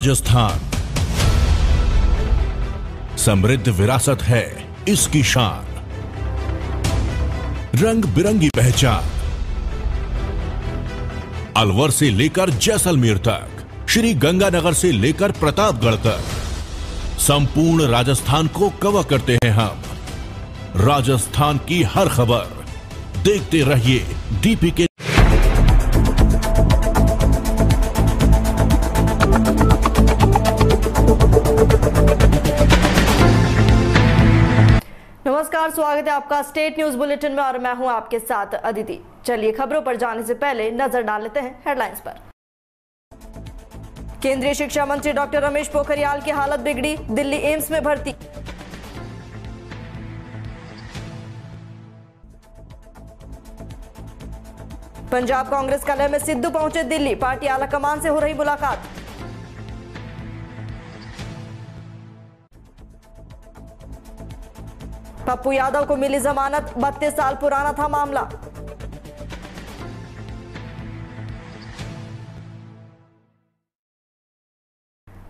राजस्थान समृद्ध विरासत है इसकी शान, रंग बिरंगी पहचान। अलवर से लेकर जैसलमेर तक, श्री गंगानगर से लेकर प्रतापगढ़ तक, संपूर्ण राजस्थान को कवर करते हैं हम। राजस्थान की हर खबर देखते रहिए डीपी के। नमस्कार, स्वागत है आपका स्टेट न्यूज बुलेटिन में और मैं हूं आपके साथ अदिति। चलिए खबरों पर जाने से पहले नजर डाल लेते हैं हेडलाइंस पर। केंद्रीय शिक्षा मंत्री डॉक्टर रमेश पोखरियाल की हालत बिगड़ी, दिल्ली एम्स में भर्ती। पंजाब कांग्रेस का लय में सिद्धू पहुंचे दिल्ली, पार्टी आलाकमान से हो रही मुलाकात। पप्पू यादव को मिली जमानत, 32 साल पुराना था मामला।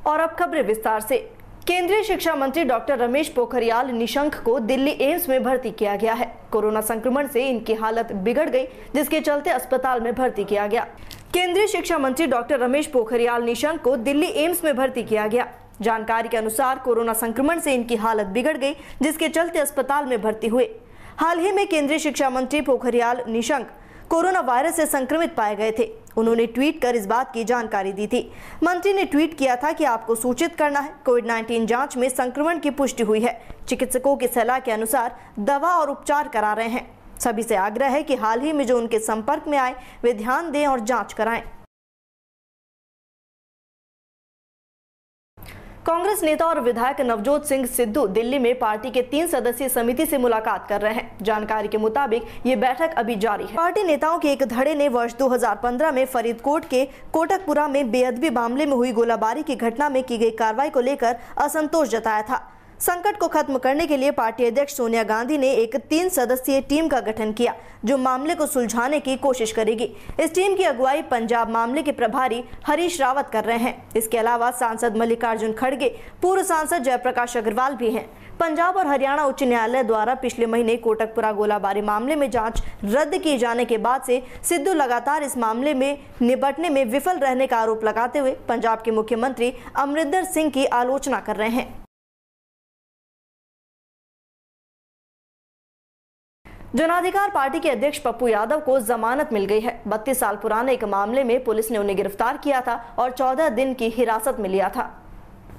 और अब खबरें विस्तार से। केंद्रीय शिक्षा मंत्री डॉक्टर रमेश पोखरियाल निशंक को दिल्ली एम्स में भर्ती किया गया है। कोरोना संक्रमण से इनकी हालत बिगड़ गई, जिसके चलते अस्पताल में भर्ती किया गया। केंद्रीय शिक्षा मंत्री डॉक्टर रमेश पोखरियाल निशंक को दिल्ली एम्स में भर्ती किया गया। जानकारी के अनुसार कोरोना संक्रमण से इनकी हालत बिगड़ गई, जिसके चलते अस्पताल में भर्ती हुए। हाल ही में केंद्रीय शिक्षा मंत्री पोखरियाल निशंक कोरोना वायरस से संक्रमित पाए गए थे। उन्होंने ट्वीट कर इस बात की जानकारी दी थी। मंत्री ने ट्वीट किया था कि आपको सूचित करना है, कोविड-19 जांच में संक्रमण की पुष्टि हुई है। चिकित्सकों की सलाह के अनुसार दवा और उपचार करा रहे हैं। सभी से आग्रह है कि हाल ही में जो उनके संपर्क में आए वे ध्यान दें और जांच कराएं। कांग्रेस नेता और विधायक नवजोत सिंह सिद्धू दिल्ली में पार्टी के 3 सदस्यीय समिति से मुलाकात कर रहे हैं। जानकारी के मुताबिक ये बैठक अभी जारी है। पार्टी नेताओं के एक धड़े ने वर्ष 2015 में फरीदकोट के कोटकपुरा में बेअदबी मामले में हुई गोलाबारी की घटना में की गई कार्रवाई को लेकर असंतोष जताया था। संकट को खत्म करने के लिए पार्टी अध्यक्ष सोनिया गांधी ने एक 3 सदस्यीय टीम का गठन किया, जो मामले को सुलझाने की कोशिश करेगी। इस टीम की अगुवाई पंजाब मामले के प्रभारी हरीश रावत कर रहे हैं। इसके अलावा सांसद मल्लिकार्जुन खड़गे, पूर्व सांसद जयप्रकाश अग्रवाल भी हैं। पंजाब और हरियाणा उच्च न्यायालय द्वारा पिछले महीने कोटकपुरा गोलाबारी मामले में जांच रद्द किए जाने के बाद से सिद्धू लगातार इस मामले में निपटने में विफल रहने का आरोप लगाते हुए पंजाब के मुख्यमंत्री अमरिंदर सिंह की आलोचना कर रहे हैं। जनाधिकार पार्टी के अध्यक्ष पप्पू यादव को जमानत मिल गई है। 32 साल पुराने एक मामले में पुलिस ने उन्हें गिरफ्तार किया था और 14 दिन की हिरासत में लिया था।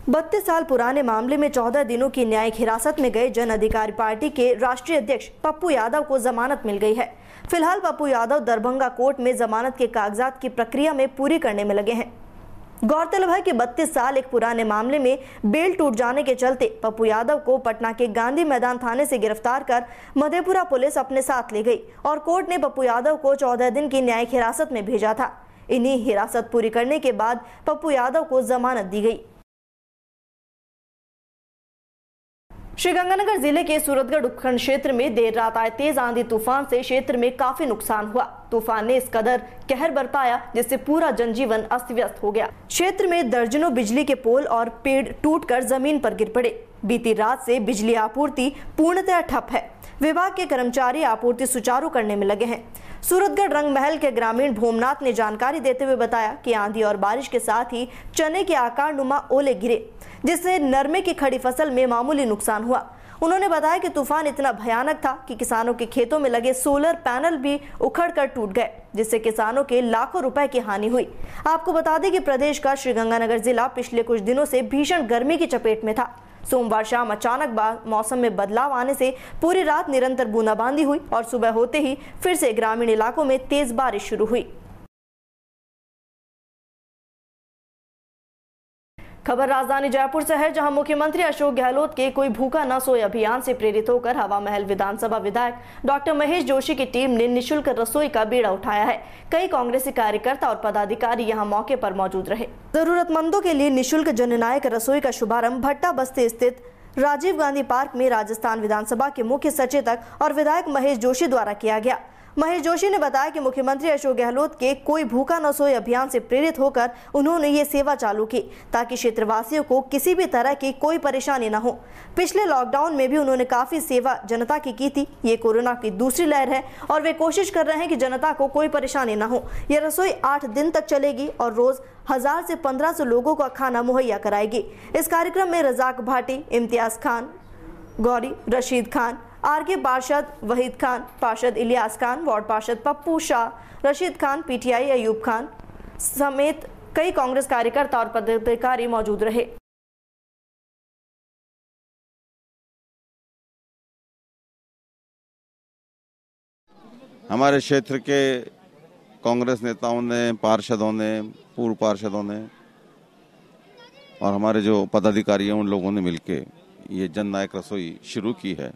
32 साल पुराने मामले में 14 दिनों की न्यायिक हिरासत में गए जन अधिकार पार्टी के राष्ट्रीय अध्यक्ष पप्पू यादव को जमानत मिल गई है। फिलहाल पप्पू यादव दरभंगा कोर्ट में जमानत के कागजात की प्रक्रिया में पूरी करने में लगे हैं। गौरतलब है कि 32 साल एक पुराने मामले में बेल टूट जाने के चलते पप्पू यादव को पटना के गांधी मैदान थाने से गिरफ्तार कर मधेपुरा पुलिस अपने साथ ले गई और कोर्ट ने पप्पू यादव को 14 दिन की न्यायिक हिरासत में भेजा था। इन्हीं हिरासत पूरी करने के बाद पप्पू यादव को जमानत दी गई। श्रीगंगानगर जिले के सूरतगढ़ उपखंड क्षेत्र में देर रात आए तेज आंधी तूफान से क्षेत्र में काफी नुकसान हुआ। तूफान ने इस कदर कहर बरपाया जिससे पूरा जनजीवन अस्त व्यस्त हो गया। क्षेत्र में दर्जनों बिजली के पोल और पेड़ टूटकर जमीन पर गिर पड़े। बीती रात से बिजली आपूर्ति पूर्णतः ठप है। विभाग के कर्मचारी आपूर्ति सुचारू करने में लगे हैं। सूरतगढ़ रंग महल के ग्रामीण भोमनाथ ने जानकारी देते हुए बताया कि आंधी और बारिश के साथ ही चने के आकार नुमा ओले गिरे, जिससे नरमे की खड़ी फसल में मामूली नुकसान हुआ। उन्होंने बताया कि तूफान इतना भयानक था कि किसानों के खेतों में लगे सोलर पैनल भी उखड़कर टूट गए, जिससे किसानों के लाखों रुपए की हानि हुई। आपको बता दें कि प्रदेश का श्रीगंगानगर जिला पिछले कुछ दिनों से भीषण गर्मी की चपेट में था। सोमवार शाम अचानक मौसम में बदलाव आने से पूरी रात निरंतर बूंदाबांदी हुई और सुबह होते ही फिर से ग्रामीण इलाकों में तेज बारिश शुरू हुई। खबर राजधानी जयपुर से है, जहां मुख्यमंत्री अशोक गहलोत के कोई भूखा न सोए अभियान से प्रेरित होकर हवा महल विधानसभा विधायक डॉक्टर महेश जोशी की टीम ने निःशुल्क रसोई का बीड़ा उठाया है। कई कांग्रेसी कार्यकर्ता और पदाधिकारी यहां मौके पर मौजूद रहे। जरूरतमंदों के लिए निःशुल्क जननायक रसोई का शुभारंभ भट्टा बस्ती स्थित राजीव गांधी पार्क में राजस्थान विधानसभा के मुख्य सचेतक और विधायक महेश जोशी द्वारा किया गया। महेश जोशी ने बताया कि मुख्यमंत्री अशोक गहलोत के कोई भूखा न सोए अभियान से प्रेरित होकर उन्होंने ये सेवा चालू की ताकि क्षेत्रवासियों को किसी भी तरह की कोई परेशानी न हो। पिछले लॉकडाउन में भी उन्होंने काफी सेवा जनता की थी। ये कोरोना की दूसरी लहर है और वे कोशिश कर रहे हैं कि जनता को कोई परेशानी न हो। ये रसोई 8 दिन तक चलेगी और रोज 1000 से 1500 लोगों का खाना मुहैया कराएगी। इस कार्यक्रम में रजाक भाटी, इम्तियाज खान, गौरी, रशीद खान, आरके पार्षद वहीद खान, पार्षद इलियास खान, वार्ड पार्षद पप्पू शाह, रशीद खान, पीटीआई अयूब खान समेत कई कांग्रेस कार्यकर्ता और पदाधिकारी मौजूद रहे। हमारे क्षेत्र के कांग्रेस नेताओं ने, पार्षदों ने, पूर्व पार्षदों ने और हमारे जो पदाधिकारी हैं उन लोगों ने मिलकर ये जननायक रसोई शुरू की है।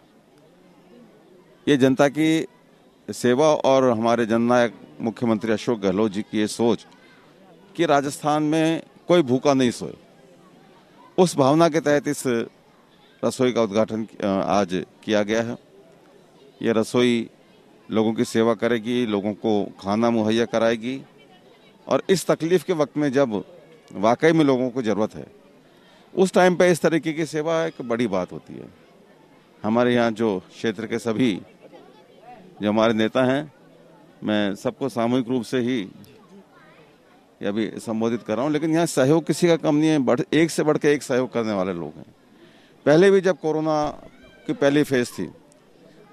ये जनता की सेवा और हमारे जननायक मुख्यमंत्री अशोक गहलोत जी की ये सोच कि राजस्थान में कोई भूखा नहीं सोए, उस भावना के तहत इस रसोई का उद्घाटन आज किया गया है। ये रसोई लोगों की सेवा करेगी, लोगों को खाना मुहैया कराएगी और इस तकलीफ के वक्त में जब वाकई में लोगों को ज़रूरत है उस टाइम पे इस तरीके की सेवा एक बड़ी बात होती है। हमारे यहाँ जो क्षेत्र के सभी जो हमारे नेता हैं, मैं सबको सामूहिक रूप से ही अभी संबोधित कर रहा हूँ, लेकिन यहाँ सहयोग किसी का कम नहीं है। एक से बढ़ के एक सहयोग करने वाले लोग हैं। पहले भी जब कोरोना की पहली फेज थी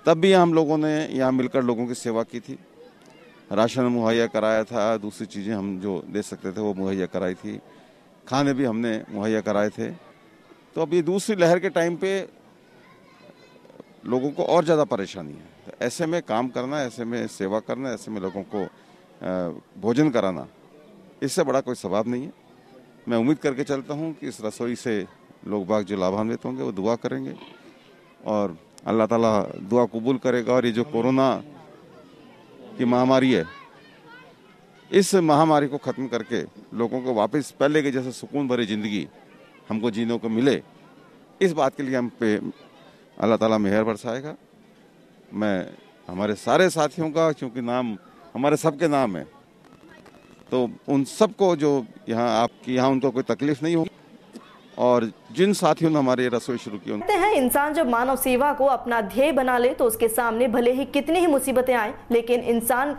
तब भी हम लोगों ने यहाँ मिलकर लोगों की सेवा की थी। राशन मुहैया कराया था, दूसरी चीज़ें हम जो दे सकते थे वो मुहैया कराई थी, खाने भी हमने मुहैया कराए थे। तो अब ये दूसरी लहर के टाइम पे लोगों को और ज़्यादा परेशानी है। तो ऐसे में काम करना, ऐसे में सेवा करना, ऐसे में लोगों को भोजन कराना, इससे बड़ा कोई सवाब नहीं है। मैं उम्मीद करके चलता हूँ कि इस रसोई से लोग बाग जो लाभान्वित होंगे वो दुआ करेंगे और अल्लाह ताला दुआ कबूल करेगा। और ये जो कोरोना की महामारी है, इस महामारी को ख़त्म करके लोगों को वापस पहले के जैसे सुकून भरी ज़िंदगी हमको जीने को मिले, इस बात के लिए हम पे अल्लाह ताला मेहर बरसाएगा। मैं हमारे सारे साथियों का, क्योंकि नाम हमारे सबके नाम है, तो उन सबको जो यहाँ आपकी यहाँ उनको कोई तकलीफ नहीं होगी। और जिन साथियों ने हमारे रसोई शुरू की, कहते हैं इंसान जब मानव सेवा को अपना ध्येय बना ले तो उसके सामने भले ही कितनी ही मुसीबतें आए, लेकिन इंसान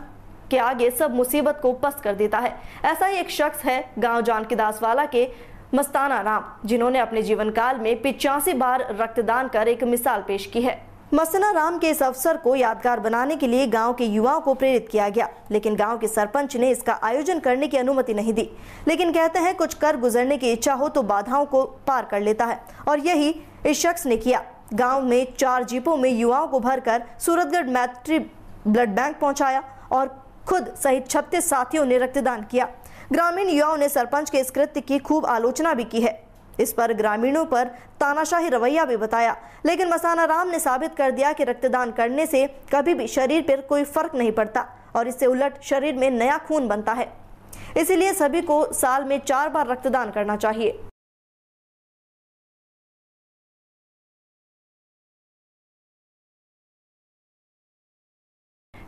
के आगे सब मुसीबत को पस्त कर देता है। ऐसा ही एक शख्स है गांव जानकीदास वाला के मस्ताना राम, जिन्होंने अपने जीवन काल में 85 बार रक्तदान कर एक मिसाल पेश की है। मस्ताना राम के इस अवसर को यादगार बनाने के लिए गांव के युवाओं को प्रेरित किया गया, लेकिन गांव के सरपंच ने इसका आयोजन करने की अनुमति नहीं दी। लेकिन कहते हैं कुछ कर गुजरने की इच्छा हो तो बाधाओं को पार कर लेता है, और यही इस शख्स ने किया। गांव में 4 जीपों में युवाओं को भरकर सूरतगढ़ मैत्री ब्लड बैंक पहुंचाया और खुद सहित 36 साथियों ने रक्तदान किया। ग्रामीण युवाओं ने सरपंच के इस कृत्य की खूब आलोचना भी की है। इस पर ग्रामीणों पर तानाशाही रवैया भी बताया, लेकिन मस्ताना राम ने साबित कर दिया कि रक्तदान करने से कभी भी शरीर पर कोई फर्क नहीं पड़ता और इससे उलट शरीर में नया खून बनता है। इसीलिए सभी को साल में 4 बार रक्तदान करना चाहिए।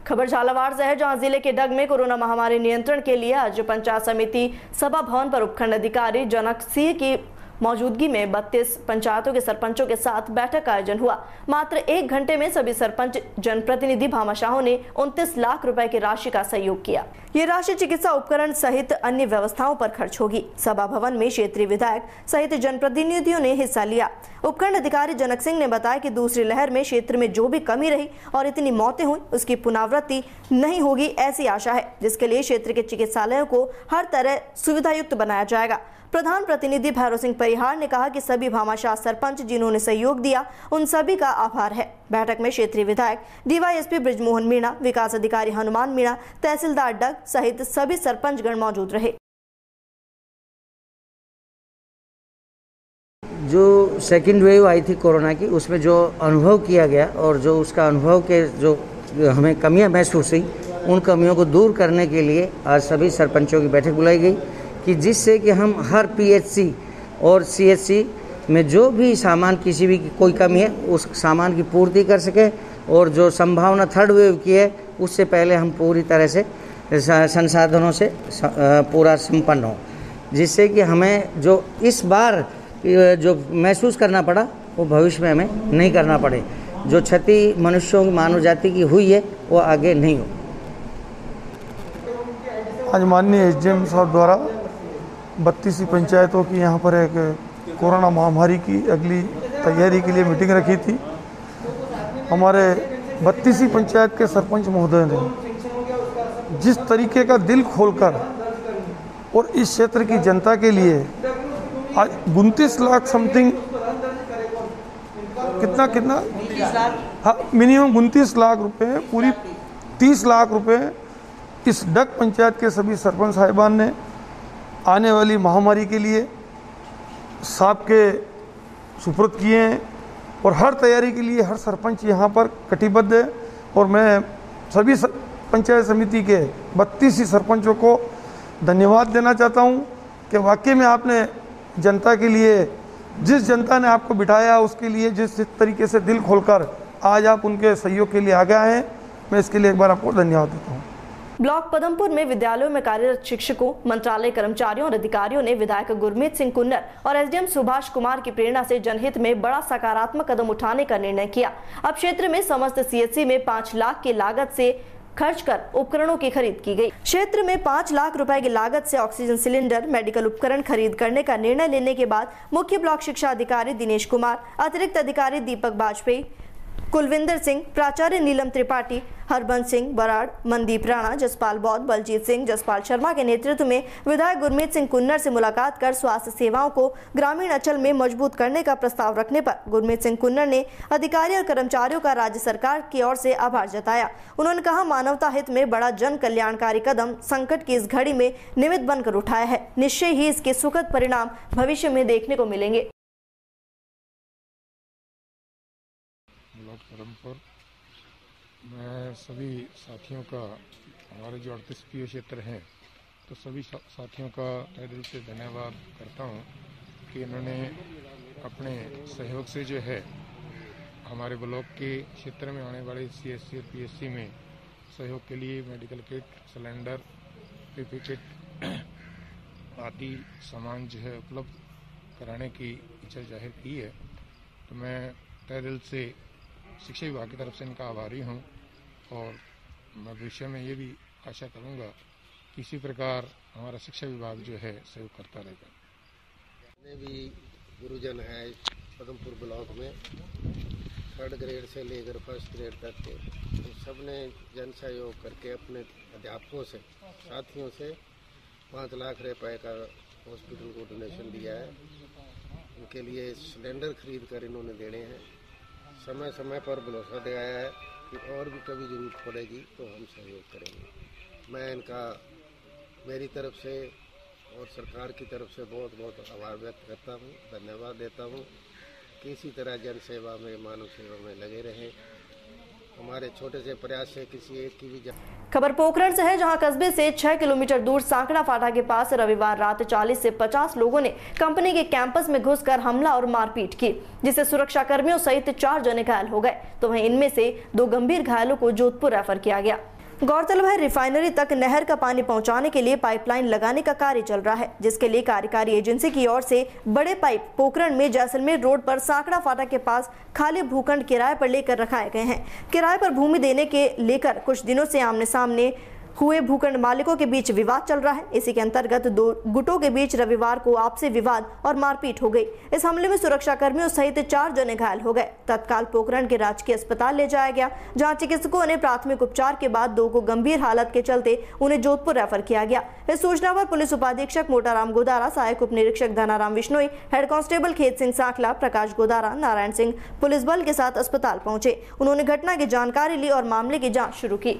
खबर झालावाड़ से है, जहां जिले के डग में कोरोना महामारी नियंत्रण के लिए आज पंचायत समिति सभा भवन पर उपखंड अधिकारी जनक सिंह की मौजूदगी में 32 पंचायतों के सरपंचों के साथ बैठक का आयोजन हुआ। मात्र 1 घंटे में सभी सरपंच जनप्रतिनिधि भामाशाहों ने 29 लाख रुपए की राशि का सहयोग किया। ये राशि चिकित्सा उपकरण सहित अन्य व्यवस्थाओं पर खर्च होगी। सभा भवन में क्षेत्रीय विधायक सहित जनप्रतिनिधियों ने हिस्सा लिया। उपखंड अधिकारी जनक सिंह ने बताया कि दूसरी लहर में क्षेत्र में जो भी कमी रही और इतनी मौतें हुई उसकी पुनरावृत्ति नहीं होगी, ऐसी आशा है, जिसके लिए क्षेत्र के चिकित्सालयों को हर तरह सुविधायुक्त बनाया जाएगा। प्रधान प्रतिनिधि भैरव सिंह परिहार ने कहा कि सभी भामाशाह सरपंच जिन्होंने सहयोग दिया उन सभी का आभार है। बैठक में क्षेत्रीय विधायक डीवाईएसपी बृजमोहन मीणा, विकास अधिकारी हनुमान मीणा, तहसीलदार डग सहित सभी सरपंचगण मौजूद रहे। जो सेकेंड वेव आई थी कोरोना की, उसमें जो अनुभव किया गया और जो उसका अनुभव के जो हमें कमियां महसूस हुई, उन कमियों को दूर करने के लिए आज सभी सरपंचों की बैठक बुलाई गई कि जिससे कि हम हर पीएचसी और सीएचसी में जो भी सामान किसी भी कोई कमी है उस सामान की पूर्ति कर सके और जो संभावना थर्ड वेव की है उससे पहले हम पूरी तरह से संसाधनों से पूरा संपन्न हो, जिससे कि हमें जो इस बार जो महसूस करना पड़ा वो भविष्य में हमें नहीं करना पड़े। जो क्षति मनुष्यों मानव जाति की हुई है वो आगे नहीं हो। आज माननीय एसडीएम साहब द्वारा 32 पंचायतों की यहाँ पर एक कोरोना महामारी की अगली तैयारी के लिए मीटिंग रखी थी। हमारे 32 पंचायत के सरपंच महोदय ने जिस तरीके का दिल खोलकर और इस क्षेत्र की जनता के लिए आज 29 लाख समथिंग कितना हाँ मिनिमम 29 लाख रुपए, पूरी 30 लाख रुपए इस डग पंचायत के सभी सरपंच साहिबान ने आने वाली महामारी के लिए साहब के सुपुर्द किए हैं और हर तैयारी के लिए हर सरपंच यहाँ पर कटिबद्ध है। और मैं सभी पंचायत समिति के 32 सरपंचों को धन्यवाद देना चाहता हूँ कि वाकई में आपने जनता के लिए, जिस जनता ने आपको बिठाया उसके लिए जिस तरीके से दिल खोलकर आज आप उनके सहयोग के लिए आ गए हैं, मैं इसके लिए एक बार आपको धन्यवाद देता हूँ। ब्लॉक पदमपुर में विद्यालयों में कार्यरत शिक्षकों, मंत्रालय कर्मचारियों और अधिकारियों ने विधायक गुरमीत सिंह कुन्नर और एसडीएम सुभाष कुमार की प्रेरणा से जनहित में बड़ा सकारात्मक कदम उठाने का निर्णय किया। अब क्षेत्र में समस्त सीएचसी में 5 लाख की लागत से खर्च कर उपकरणों की खरीद की गई। क्षेत्र में 5 लाख रुपए की लागत से ऑक्सीजन सिलेंडर, मेडिकल उपकरण खरीद करने का निर्णय लेने के बाद मुख्य ब्लॉक शिक्षा अधिकारी दिनेश कुमार, अतिरिक्त अधिकारी दीपक बाजपेयी, कुलविंदर सिंह, प्राचार्य नीलम त्रिपाठी, हरबंस सिंह बराड़, मनदीप राणा, जसपाल बौद्ध, बलजीत सिंह, जसपाल शर्मा के नेतृत्व में विधायक गुरमीत सिंह कुन्नर से मुलाकात कर स्वास्थ्य सेवाओं को ग्रामीण अंचल में मजबूत करने का प्रस्ताव रखने पर गुरमीत सिंह कुन्नर ने अधिकारी और कर्मचारियों का राज्य सरकार की ओर से आभार जताया। उन्होंने कहा, मानवता हित में बड़ा जन कल्याणकारी कदम संकट की इस घड़ी में निमित्त बनकर उठाया है। निश्चय ही इसके सुखद परिणाम भविष्य में देखने को मिलेंगे। पदमपुर मैं सभी साथियों का, हमारे जो 38 पीओ क्षेत्र हैं, तो सभी साथियों का तहे दिल से धन्यवाद करता हूं कि इन्होंने अपने सहयोग से जो है हमारे ब्लॉक के क्षेत्र में आने वाले सीएससी और पीएससी में सहयोग के लिए medical kit, cylinder, PP kit आदि सामान जो है उपलब्ध कराने की इच्छा जाहिर की है। तो मैं तहे दिल से शिक्षा विभाग की तरफ से इनका आभारी हूं और मैं भविष्य में ये भी आशा करूंगा कि इसी प्रकार हमारा शिक्षा विभाग जो है सहयोग करता रहेगा। जितने भी गुरुजन हैं पदमपुर ब्लॉक में 3rd ग्रेड से लेकर 1st ग्रेड तक के, तो सब ने जन सहयोग करके अपने अध्यापकों से, साथियों से 5 लाख रुपए का हॉस्पिटल को डोनेशन दिया है। उनके लिए सिलेंडर खरीद कर इन्होंने देने हैं। समय समय पर भरोसा दिलाया है कि और भी कभी ज़रूरत पड़ेगी तो हम सहयोग करेंगे। मैं इनका मेरी तरफ से और सरकार की तरफ से बहुत बहुत आभार व्यक्त करता हूँ, धन्यवाद देता हूँ कि इसी तरह जन सेवा में, मानव सेवा में लगे रहें। हमारे छोटे से प्रयास से किसी एक की भी खबर पोखरण से है, जहां कस्बे से 6 किलोमीटर दूर सांकड़ा फाटा के पास रविवार रात 40 से 50 लोगों ने कंपनी के कैंपस में घुसकर हमला और मारपीट की, जिससे सुरक्षा कर्मियों सहित 4 जने घायल हो गए, तो वहीं इनमें से 2 गंभीर घायलों को जोधपुर रेफर किया गया। गौरतलब है, रिफाइनरी तक नहर का पानी पहुंचाने के लिए पाइपलाइन लगाने का कार्य चल रहा है, जिसके लिए कार्यकारी एजेंसी की ओर से बड़े पाइप पोखरण में जैसलमेर रोड पर सांकड़ा फाटा के पास खाली भूखंड किराए पर लेकर रखाए गए हैं। किराए पर भूमि देने के लेकर कुछ दिनों से आमने सामने हुए भूखंड मालिकों के बीच विवाद चल रहा है। इसी के अंतर्गत 2 गुटों के बीच रविवार को आपसी विवाद और मारपीट हो गई। इस हमले में सुरक्षा कर्मियों सहित 4 जने घायल हो गए। तत्काल पोखरण के राजकीय अस्पताल ले जाया गया, जहां चिकित्सकों ने प्राथमिक उपचार के बाद 2 को गंभीर हालत के चलते उन्हें जोधपुर रेफर किया गया। इस सूचना पर पुलिस उपाधीक्षक मोटाराम गोदारा, सहायक उप निरीक्षक धनाराम विश्नोई, हेड कांस्टेबल खेत सिंह सांखला, प्रकाश गोदारा, नारायण सिंह पुलिस बल के साथ अस्पताल पहुंचे। उन्होंने घटना की जानकारी ली और मामले की जाँच शुरू की।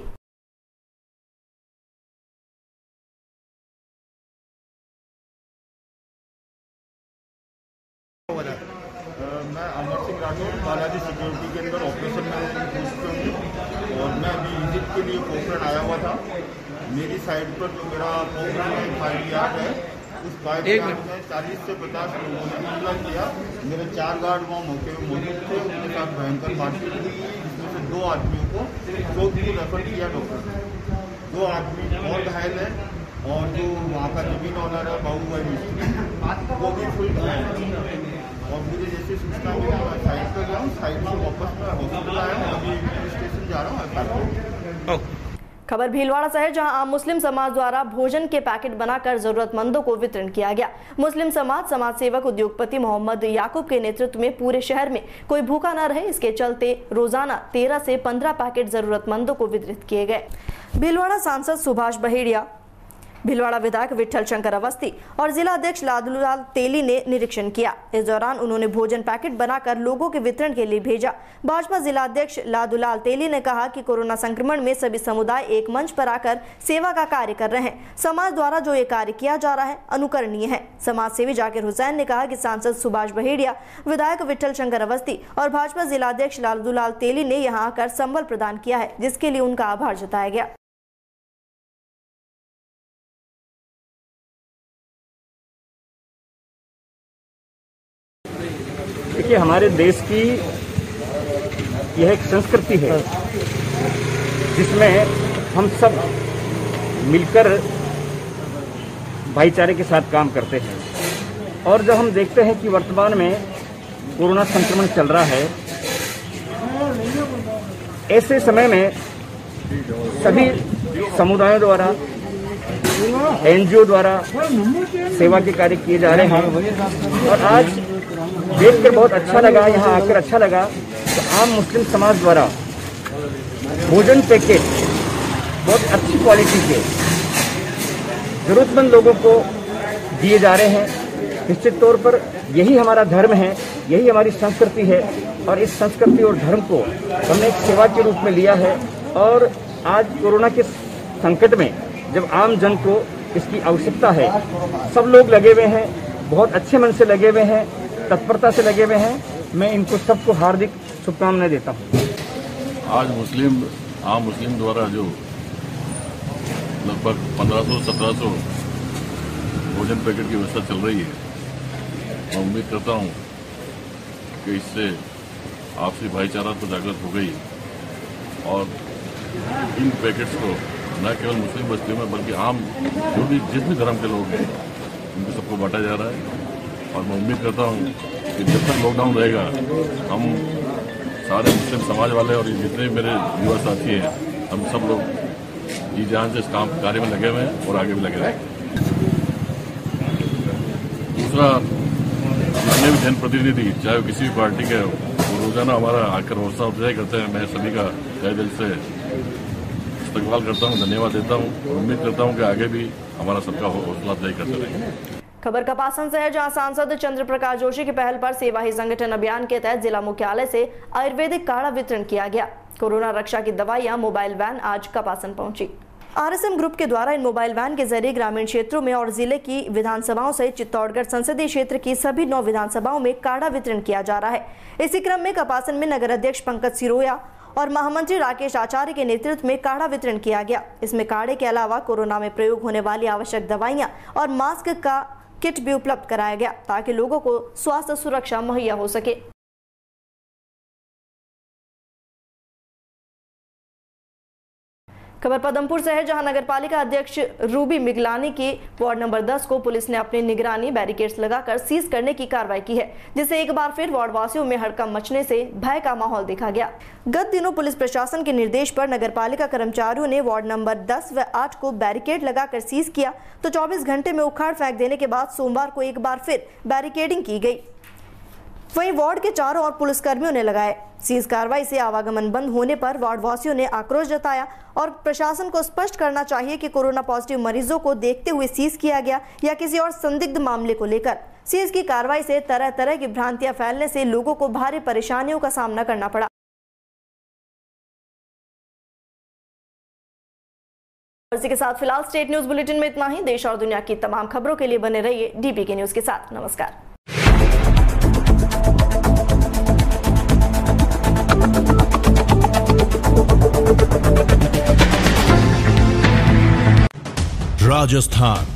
मैं अमर सिंह राठौर बालाजी सिक्योरिटी के अंदर ऑपरेशन मैनेजमेंट हूँ और मैं अभी विजिट के लिए पोखरण आया हुआ था। मेरी साइड पर जो मेरा पोखरण में फायर यार्ड है, उस फायर यार्ड में 40 से 50 लोगों ने हमला किया। मेरे 4 गार्ड वहाँ मौके पर मौजूद थे, उनके साथ भयंकर मारपीट हुई, जिसमें से 2 आदमियों को जोधपुर रेफर किया डॉक्टर ने। 2 आदमी और घायल है और जो वहाँ का जमीन ऑनर है बाबू भाई मिस्त्री वो भी फुल घायल है। और मुझे जैसे सूचना मिली मैं साइड पर गया हूँ, साइड से वापस मैं हॉस्पिटल आया हूँ, अभी पुलिस स्टेशन जा रहा हूँ। खबर भीलवाड़ा से है, जहां आम मुस्लिम समाज द्वारा भोजन के पैकेट बनाकर जरूरतमंदों को वितरण किया गया। मुस्लिम समाज सेवक उद्योगपति मोहम्मद याकूब के नेतृत्व में पूरे शहर में कोई भूखा न रहे, इसके चलते रोजाना 13 से 15 पैकेट जरूरतमंदों को वितरित किए गए। भीलवाड़ा सांसद सुभाष बहेड़िया, भीलवाड़ा विधायक विठल शंकर अवस्थी और जिला अध्यक्ष लादूलाल तेली ने निरीक्षण किया। इस दौरान उन्होंने भोजन पैकेट बनाकर लोगों के वितरण के लिए भेजा। भाजपा जिला अध्यक्ष लादूलाल तेली ने कहा कि कोरोना संक्रमण में सभी समुदाय एक मंच पर आकर सेवा का कार्य कर रहे हैं। समाज द्वारा जो ये कार्य किया जा रहा है अनुकरणीय है। समाज सेवी जाकिर हुसैन ने कहा कि सांसद सुभाष बहेड़िया, विधायक विठल शंकर अवस्थी और भाजपा जिला अध्यक्ष लादूलाल तेली ने यहाँ आकर संबल प्रदान किया है, जिसके लिए उनका आभार जताया गया। देखिए, हमारे देश की यह एक संस्कृति है जिसमें हम सब मिलकर भाईचारे के साथ काम करते हैं। और जब हम देखते हैं कि वर्तमान में कोरोना संक्रमण चल रहा है, ऐसे समय में सभी समुदायों द्वारा, एनजीओ द्वारा सेवा के कार्य किए जा रहे हैं। और आज देखकर बहुत अच्छा लगा, यहाँ आकर अच्छा लगा। तो आम मुस्लिम समाज द्वारा भोजन पैकेट बहुत अच्छी क्वालिटी के जरूरतमंद लोगों को दिए जा रहे हैं। निश्चित तौर पर यही हमारा धर्म है, यही हमारी संस्कृति है और इस संस्कृति और धर्म को हमने एक सेवा के रूप में लिया है। और आज कोरोना के संकट में जब आम जन को इसकी आवश्यकता है, सब लोग लगे हुए हैं, बहुत अच्छे मन से लगे हुए हैं, तत्परता से लगे हुए हैं। मैं इनको सबको हार्दिक शुभकामनाएं देता हूँ। आज आम मुस्लिम द्वारा जो लगभग 1500-1700 भोजन पैकेट की व्यवस्था चल रही है, मैं उम्मीद करता हूँ कि इससे आपसी भाईचारा तो जागृत हो गई और इन पैकेट्स को न केवल मुस्लिम बस्तियों में बल्कि आम जो भी जिस भी धर्म के लोग हैं उनको सबको बांटा जा रहा है। और मैं उम्मीद करता हूँ कि जब तक लॉकडाउन रहेगा, हम सारे मुस्लिम समाज वाले और जितने मेरे युवा साथी हैं, हम सब लोग जी जान से इस कार्य में लगे हुए हैं और आगे भी लगे रहेंगे। दूसरा, जितने भी जनप्रतिनिधि चाहे वो किसी भी पार्टी के, वो रोजाना हमारा आकर हौसला अफजाई करते हैं। मैं सभी का तहे दिल से इस्तकबाल करता हूँ, धन्यवाद देता हूँ और उम्मीद करता हूँ कि आगे भी हमारा सबका हौसला अफजाई करते रहेंगे। खबर कपासन से है, जहां सांसद चंद्र प्रकाश जोशी की पहल पर सेवा ही संगठन अभियान के तहत जिला मुख्यालय से आयुर्वेदिक काढ़ा वितरण किया गया। कोरोना रक्षा की दवाइयां मोबाइल वैन आज कपासन पहुंची। आरएसएम ग्रुप के द्वारा इन मोबाइल वैन के जरिए ग्रामीण क्षेत्रों में और जिले की विधानसभाओं सहित चित्तौड़गढ़ संसदीय क्षेत्र की सभी 9 विधानसभाओं में काढ़ा वितरण किया जा रहा है। इसी क्रम में कपासन में नगर अध्यक्ष पंकज सिरोया और महामंत्री राकेश आचार्य के नेतृत्व में काढ़ा वितरण किया गया। इसमें काढ़े के अलावा कोरोना में प्रयोग होने वाली आवश्यक दवाइयां और मास्क का किट भी उपलब्ध कराया गया ताकि लोगों को स्वास्थ्य सुरक्षा मुहैया हो सके। खबर पदमपुर से है, जहां नगरपालिका अध्यक्ष रूबी मिगलानी की वार्ड नंबर 10 को पुलिस ने अपनी निगरानी बैरिकेड्स लगाकर सीज करने की कार्रवाई की है, जिससे एक बार फिर वार्ड वासियों में हड़कंप मचने से भय का माहौल देखा गया। गत दिनों पुलिस प्रशासन के निर्देश पर नगरपालिका कर्मचारियों ने वार्ड नंबर 10 व 8 को बैरिकेड लगाकर सीज किया, तो 24 घंटे में उखाड़ फेंक देने के बाद सोमवार को एक बार फिर बैरिकेडिंग की गई। वहीं वार्ड के चारों ओर पुलिसकर्मियों ने लगाए। सीज कार्रवाई से आवागमन बंद होने पर वार्ड वासियों ने आक्रोश जताया और प्रशासन को स्पष्ट करना चाहिए कि कोरोना पॉजिटिव मरीजों को देखते हुए सीज किया गया या किसी और संदिग्ध मामले को लेकर। सीज की कार्रवाई से तरह तरह की भ्रांतियां फैलने से लोगों को भारी परेशानियों का सामना करना पड़ा। इसी के साथ फिलहाल स्टेट न्यूज बुलेटिन में इतना ही। देश और दुनिया की तमाम खबरों के लिए बने रहिए डीपीके न्यूज के साथ। नमस्कार। राजस्थान